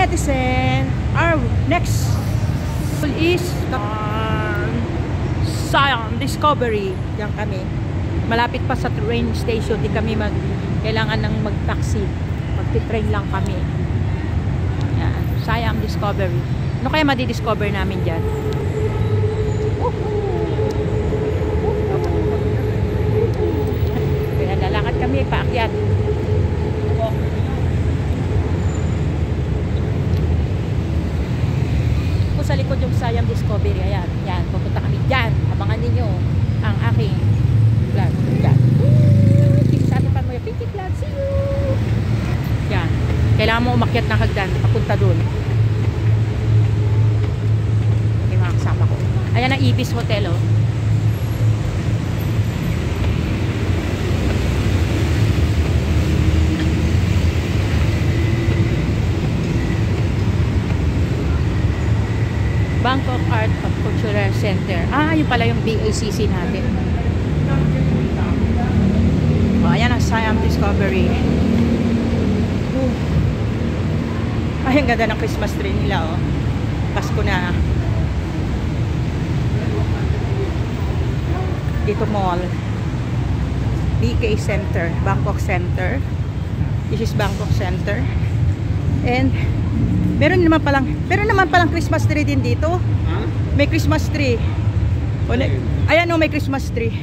netizen, our next is Siam Discovery. Diyan kami. Malapit pa sa train station. Di kami kailangan ng mag-taxi. Magti-train lang kami. Yan. Siam Discovery. Ano kaya madi-discover namin dyan? Kaya lalakad kami paakyat. Sa likod yung Siam Discovery. Ayan, yan, pupunta kami dyan. Abangan ninyo ang aking vlog dyan. Sa ating panuya, Pinky Vlog, see you! Yan, kailangan mo umakyat ng hagdan papunta dun. Yung mga kasama ko. Ayan ang Ibis Hotel, oh. Bangkok Art of Cultural Center. Ah, yun pala yung BACC natin. Oh, ayan ang Siam Discovery. Ay, ang ganda ng Christmas tree nila, oh. Pasko na. Dito mall. BK Center. Bangkok Center. This is Bangkok Center. And meron naman palang Christmas tree din dito. Huh? May Christmas tree. Ayan o, may Christmas tree.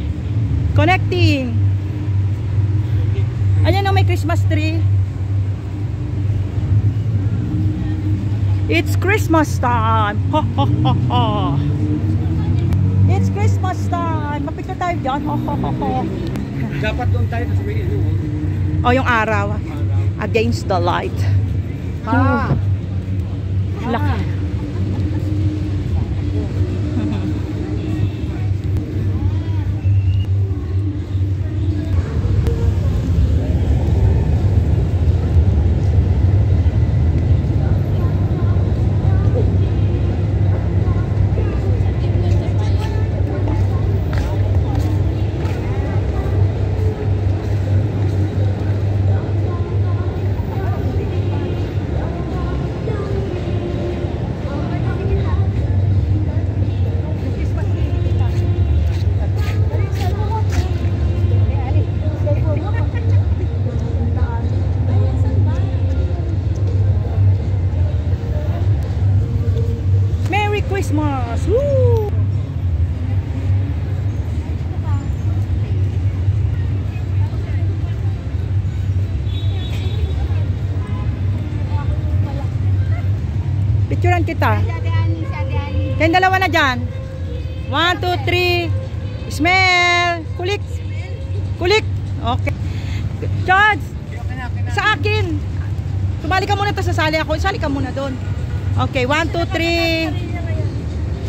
Connecting. Ayan o, may Christmas tree. It's Christmas time. Ho, ho, ho, ho. It's Christmas time. Mapit na tayo dyan. Ho, ho, ho, ho. Dapat doon tayo kasi may o, yung araw. Against the light. Ah. Laki. Christmas! Woo! Picturean kita. Kayong dalawa na dyan. 1, 2, 3. Smell! Kulik! Kulik! Okay. Charles! Sa akin! Sumali ka muna, tapos sasali ako. Sali ka muna doon. Okay, 1, 2, 3.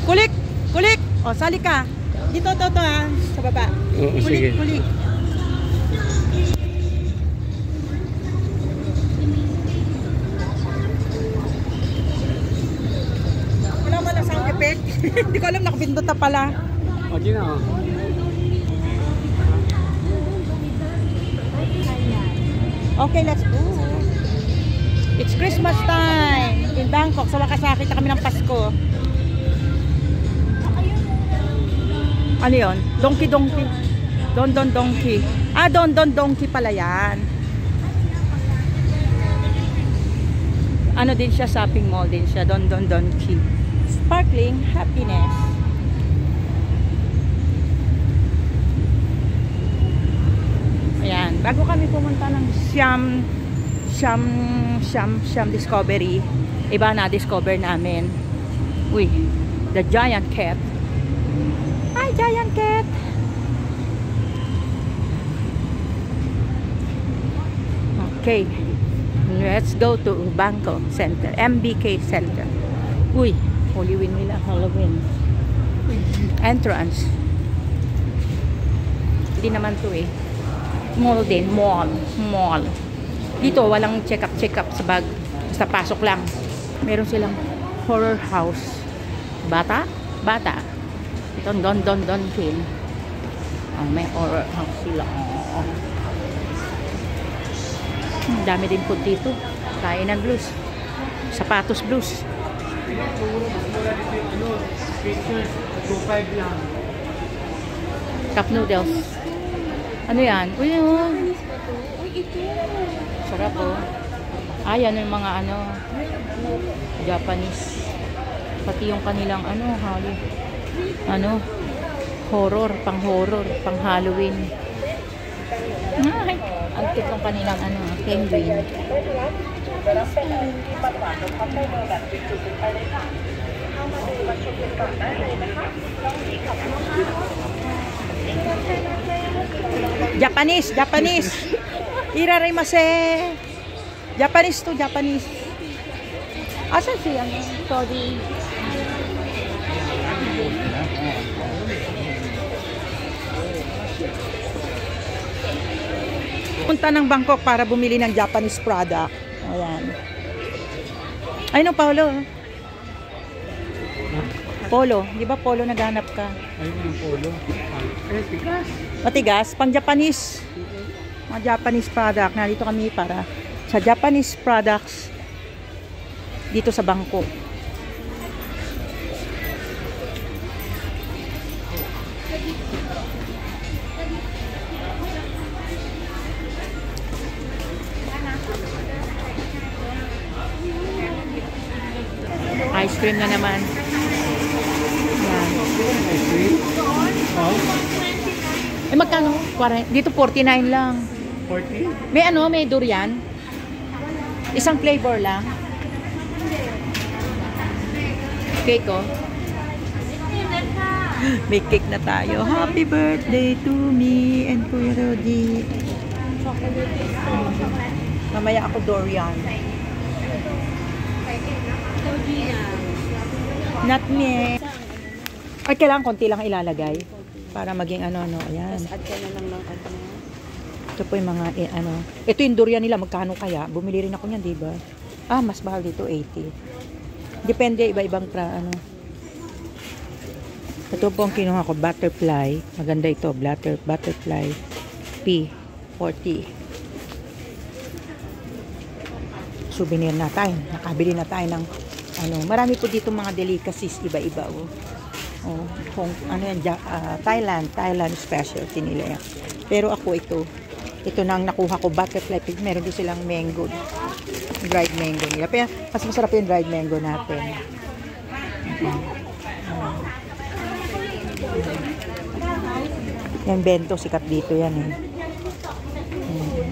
Kulik! Kulik! O, sali ka. Dito, to, ha. Sa baba. Oo, kulik, sige. Kulik. Wala ba na sound effect? Hindi ko alam, nakapindot na pala. O, di na. Okay, let's go. It's Christmas time in Bangkok. Sa wakas nakita kami ng Pasko. Ano yun? Donkey Donkey. Don Donkey. Ah, Don Donkey pala yan. Ano din siya, shopping mall din siya. Don Donkey. Sparkling happiness. Ayan. Bago kami pumunta ng Siam Discovery, iba na discover namin. Uy, the giant cat. Hi, giant cat. Okay, let's go to Bangkok Center, MBK Center. Uy, Holy Wind nila, Halloween. Entrance. Hindi naman to eh. Mall din, mall. Dito, walang check-up sa bag. Basta pasok lang. Meron silang horror house. Bata. Don King. Oh, may horror house sila. Oh. Dami din po dito. Kainan blues. Sapatos blues. Cup noodles. Ano yan? Uy, oh. Sarap, oh. Yan yung mga ano, Japanese. Pati yung kanilang ano, horror, pang Halloween. Ay, ang cute ng kanilang ano, penguin. Japanese. Iraremase. Japanese. Asan si ano? Sorry. Punta ng Bangkok para bumili ng Japanese product. Ayan. Ay no, Paolo. Polo. Di ba polo naghanap ka? Ayun yung polo. Matigas. Matigas? Pang Japanese. Mga Japanese product. Narito kami para sa Japanese products dito sa Bangkok. Ice cream na naman. Yan. Ice cream? Oh. Magkano? Dito 49 lang. 40? May durian. Isang flavor lang. Cake, oh. May cake na tayo. Happy birthday to me and Kuya Rodi. Mamaya ako durian. Not me. Ay, kailangan konti lang ilalagay para maging ano. Ayan. Add ka na lang ng ano. Ito po yung mga ito yung durian nila. Magkano kaya? Bumili rin ako niyan, diba? Mas mahal dito, 80. Depende, iba-ibang Ito po ang kinuha ko, butterfly. Maganda ito, butterfly P40. Souvenir na tayo. Nakabili na tayo ng marami po dito mga delicacies, iba-iba, yan, Thailand specialty nila yan. Pero ako ito na ang nakuha ko, butterfly pig. Meron din silang mango, dried mango nila. Pero mas masarap yung dried mango natin. Yan bento, sikat dito yan eh.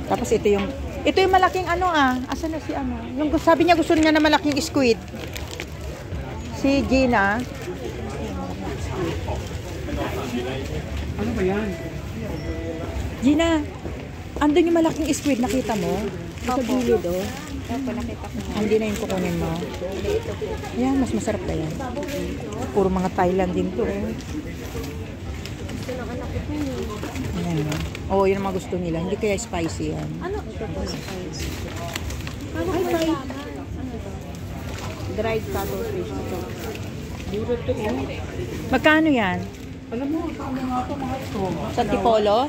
Tapos ito yung malaking asan na si yung sabi niya gusto niya na malaking squid. Si Gina. Ano ba yan? Gina, andun yung malaking squid, nakita mo? Sa gilid, oh. Opo, nakita ko. Hindi na yung kukunin mo. Yan, mas masarap na yan. Puro mga Thailand din to, eh. Gusto ng anak ko po. Ayan, oh. Yun ang mga gusto nila. Hindi kaya spicy yan. Ano? Ito po spicy. Ay, dried cuttlefish ito. Duro to, oh. Magkano yan? Alam mo, saan nga ito mga ito? Sa Tipolo?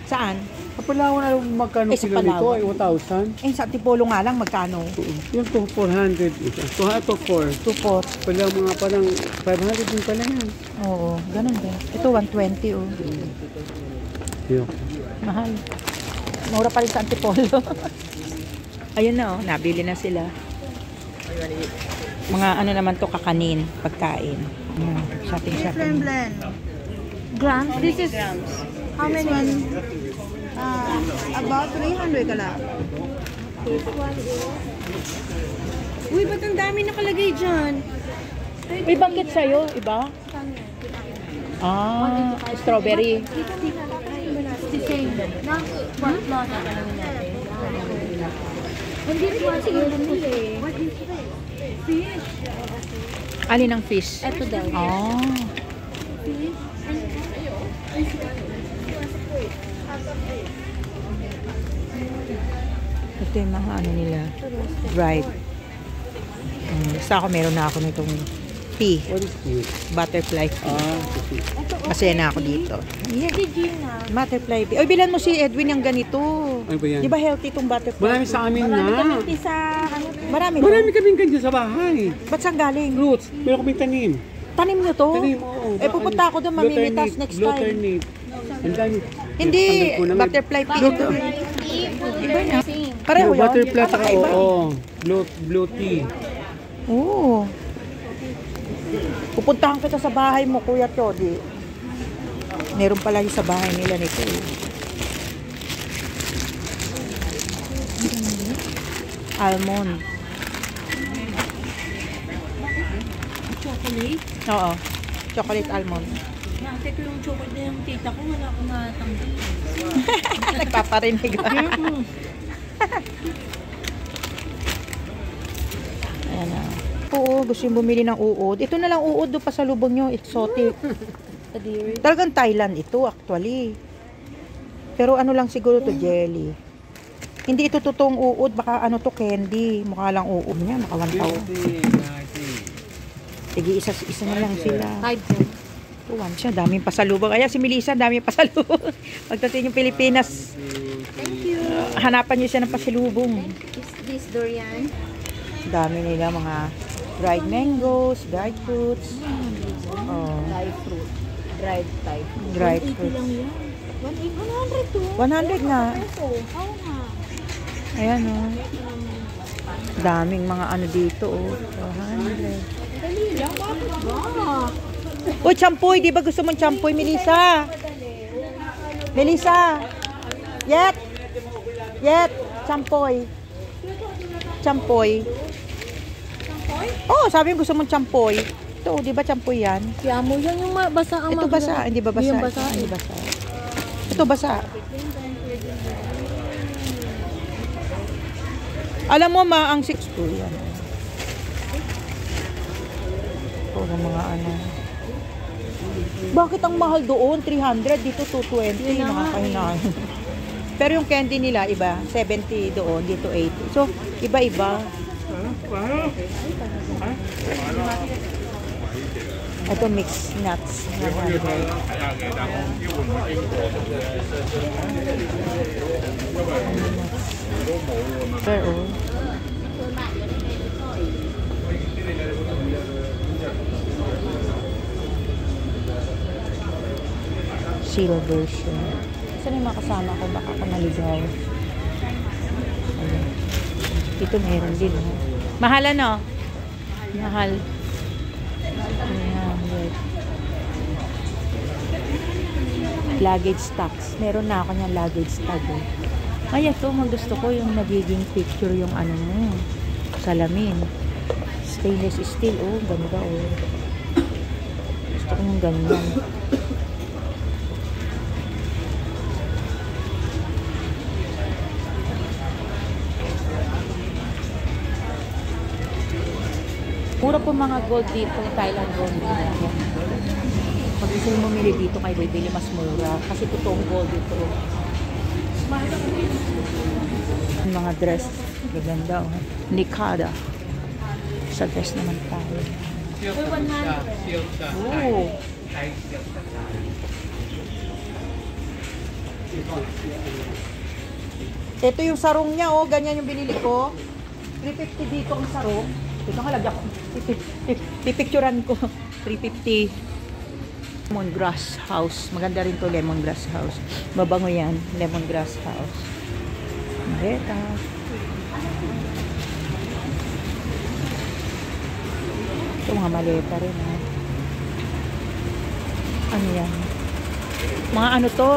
Saan? Kapalawan na magkano Sa kilo nito? Palawan. Ay, 1,000. Sa Tipolo nga lang, magkano? Yung 400 isa. Ito 4. 2 Pala mga parang 500 din pala yan. Oo, ganun din. Ito 120, oh. Yun. Mahal. Mura pa rin sa Antipolo. Ayun na, oh. Nabili na sila. Mga naman to, kakanin, pagkain. Shopping. Grams? This is how many? About 300 ka lang. Uy, ba't ang dami nakalagay dyan? May banggit sa'yo, iba? Strawberry. Alin ang fish? Ito daw. Ito yung mga nila. Dried. Basta ako meron na ako nitong P. What is this? Butterfly P. Okay. Masaya na ako dito. Yeah. Butterfly P. Oy, bilan mo si Edwin yung ganito. Ano ba yan? Di ba healthy itong butterfly Marami P? sa amin na. Marami kami sa ano po. Marami to? Marami kaming ganyan sa bahay. Ba't saan galing? Roots. Meron kaming tanim. Tanim nyo to? Tanim, oo. Eh, pupunta ako doon, mamimitas next time. Alternate. Ang dami. Hindi, Tanggal ko na nga. butterfly pea to. Iba niya. Pareho Yung yun? butterfly saka, Iba. oo. Blue tea. Oo. Pupuntahan kita sa bahay mo, Kuya Chody. Meron pala yung sa bahay nila nito eh. Almond. Chocolate? Oo. Chocolate almond. Nakita ko yung chocolate na yung tita ko, wala akong natanggal. Nagpaparinig. Ayan na. Oo, gusto yung bumili ng uod. Ito na lang uod doon pa sa lubong nyo. Exotic. Talagang Thailand ito actually. Pero ano lang siguro to jelly. Hindi ito totoong uod. Baka ano to candy. Mukha lang uod niya. Maka 1,000. Sige, isa na lang sila. 5 Tuwan siya. Daming pasalubong. Kaya si Melissa, daming pasalubong. Pagdating yung Pilipinas, Thank you. hanapan niyo siya ng pasalubong. Is this durian? Dami nila mga dried mangoes, dried fruits. Oh, Dried fruit. Dried type. dried 180 fruits. lang yan. 100 to. 100 nga. Peso. Oo nga. Ayan oh. Daming mga ano dito oh. 200. Dali lang. Bakit ba? Uy, champoy. Di ba gusto mong champoy, Melissa? Melissa. Yet. Champoy. Champoy. Oh, sabi mo gusto mong champoy. Ito, di ba champoy yan? Kaya mo yan yung basa ang Ito basa. Hindi ba basa? Hindi yung basa. Hindi basa. Ito basa. Alam mo ma, ang 6 to yan. Puro mga ano. Bakit ang mahal doon? 300. Dito 220. Nakakahinaan. Pero yung candy nila, iba. 70 doon. Dito 80. So, iba-iba. Ito mixed nuts. Pero, silver siya. Saan yung mga kasama ko? Baka ako naligaw. Ayan. Ito meron din. Oh. Mahal ano? Mahal. Ayan. Luggage tax. Meron na ako niyang luggage tag. Eh. Ay, ito. Gusto ko yung nagiging picture yung ano mo. Salamin. Stainless steel. Oh, ganda oh. Gusto ko yung ganyan. Mura po mga gold dito, Thailand gold dito. Pag gusto mo bumili dito, kayo bibili mas mura. Kasi totoong gold dito. Mga dress, gaganda oh. Nikada. Sa dress naman tayo. Oh. Ito yung sarong niya oh, ganyan yung binili ko. 350 dito ang sarong. Ito nga lagyan ko. Pipicturan ko. 350. Lemongrass house. Maganda rin to lemongrass house. Mabango yan. Lemongrass house. Mareta. Ito mga maleta rin ha. Ano yan? Mga ano to?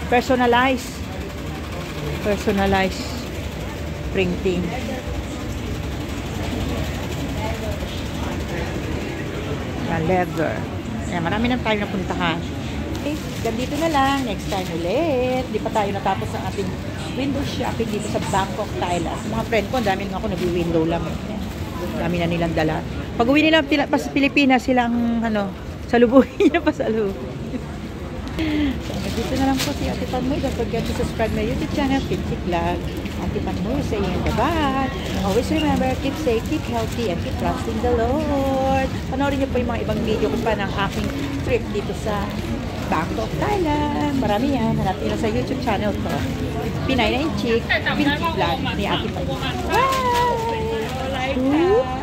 Personalized. Personalized printing. Leather. Ayan, marami nang tayo napuntahan. Okay, ganito na lang. Next time ulit. Di pa tayo natapos sa ating window shopping dito sa Bangkok, Thailand. Mga friend ko, dami nga ako nag-window lang. Dami na nilang dala. Pag uwi nila pa sa Pilipinas, silang ano, salubungin na pa salubungin. So, dito na lang po si Ate Panmoy. Don't forget to subscribe my YouTube channel, Kintik Vlog. Ate Panmoy saying bye-bye. Always remember, keep safe, keep healthy, and keep trusting the Lord. Panoorin niyo po yung mga ibang video ko pa ng aking trip dito sa Bangkok, Thailand. Marami yan. Hanapin na sa YouTube channel ko. Pinay na in Chick, Kintik Vlog ni Ate Panmoy. Bye! Two.